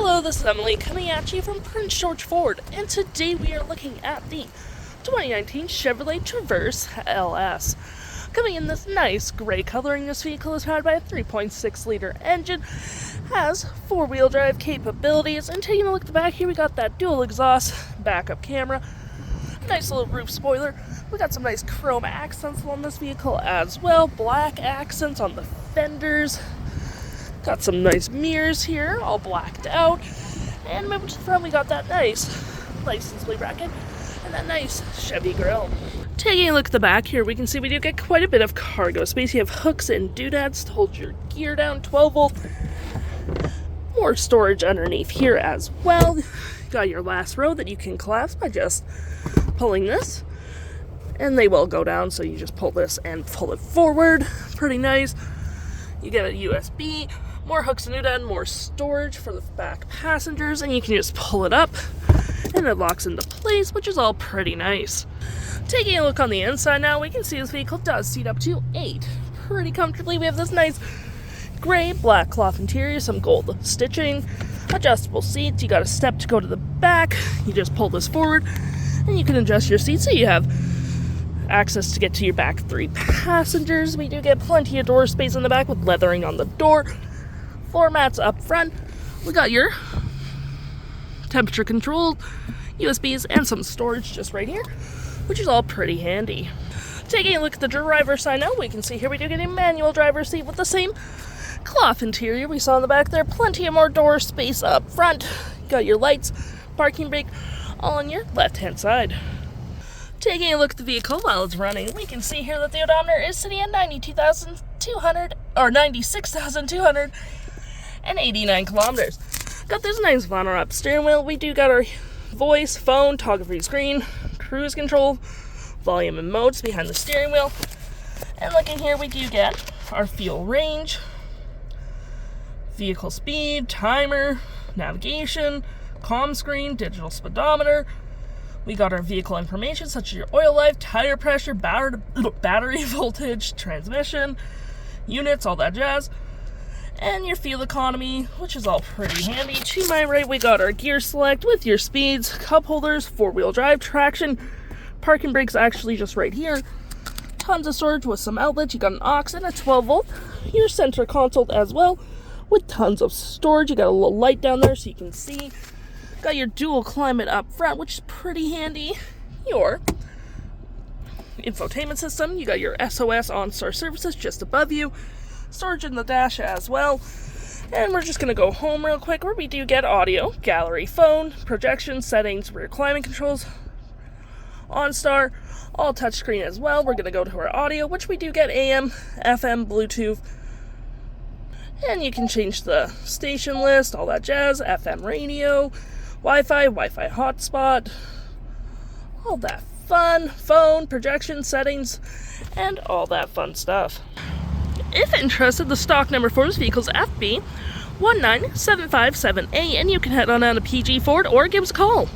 Hello, this is Emily coming at you from Prince George Ford, and today we are looking at the 2019 Chevrolet Traverse LS. Coming in this nice gray coloring, this vehicle is powered by a 3.6-liter engine, has four-wheel drive capabilities, and taking a look at the back here, we got that dual exhaust backup camera, nice little roof spoiler. We got some nice chrome accents on this vehicle as well, black accents on the fenders. Got some nice mirrors here, all blacked out. And moving to the front, we got that nice license plate bracket and that nice Chevy grille. Taking a look at the back here, we can see we do get quite a bit of cargo space. You have hooks and doodads to hold your gear down, 12 volt. More storage underneath here as well. Got your last row that you can clasp by just pulling this. And they will go down, so you just pull this and pull it forward. Pretty nice. You get a USB, more hooks and doodad, more storage for the back passengers, and you can just pull it up and it locks into place, which is all pretty nice. Taking a look on the inside now, we can see this vehicle does seat up to 8 pretty comfortably. We have this nice gray black cloth interior, some gold stitching, adjustable seats. You got a step to go to the back. You just pull this forward and you can adjust your seat so you have access to get to your back 3 passengers. We do get plenty of door space in the back with leathering on the door. Floor mats up front. We got your temperature controlled USBs and some storage just right here, which is all pretty handy. Taking a look at the driver's side now, we can see here we do get a manual driver's seat with the same cloth interior we saw in the back there. Plenty of more door space up front. Got your lights, parking brake, all on your left-hand side. Taking a look at the vehicle while it's running, we can see here that the odometer is sitting at 96,289 kilometers. Got this nice vinyl up steering wheel. We do got our voice, phone, toggle-free screen, cruise control, volume and modes behind the steering wheel. And looking here, we do get our fuel range, vehicle speed, timer, navigation, comm screen, digital speedometer. We got our vehicle information such as your oil life, tire pressure, battery voltage, transmission, units, all that jazz. And your fuel economy, which is all pretty handy. To my right, we got our gear select with your speeds, cup holders, four-wheel drive, traction, parking brakes actually just right here. Tons of storage with some outlets. You got an aux and a 12 volt. Your center console as well with tons of storage. You got a little light down there so you can see. Got your dual climate up front, which is pretty handy. Your infotainment system. You got your SOS OnStar services just above you. Storage in the dash as well. And we're just going to go home real quick where we do get audio, gallery, phone, projection, settings, rear climate controls, OnStar, all touchscreen as well. We're going to go to our audio, which we do get AM, FM, Bluetooth. And you can change the station list, all that jazz, FM radio, Wi-Fi hotspot, all that fun, phone, projection, settings, and all that fun stuff. If interested, the stock number for this vehicle is FB19757A, and you can head on down to PG Ford or give us a call.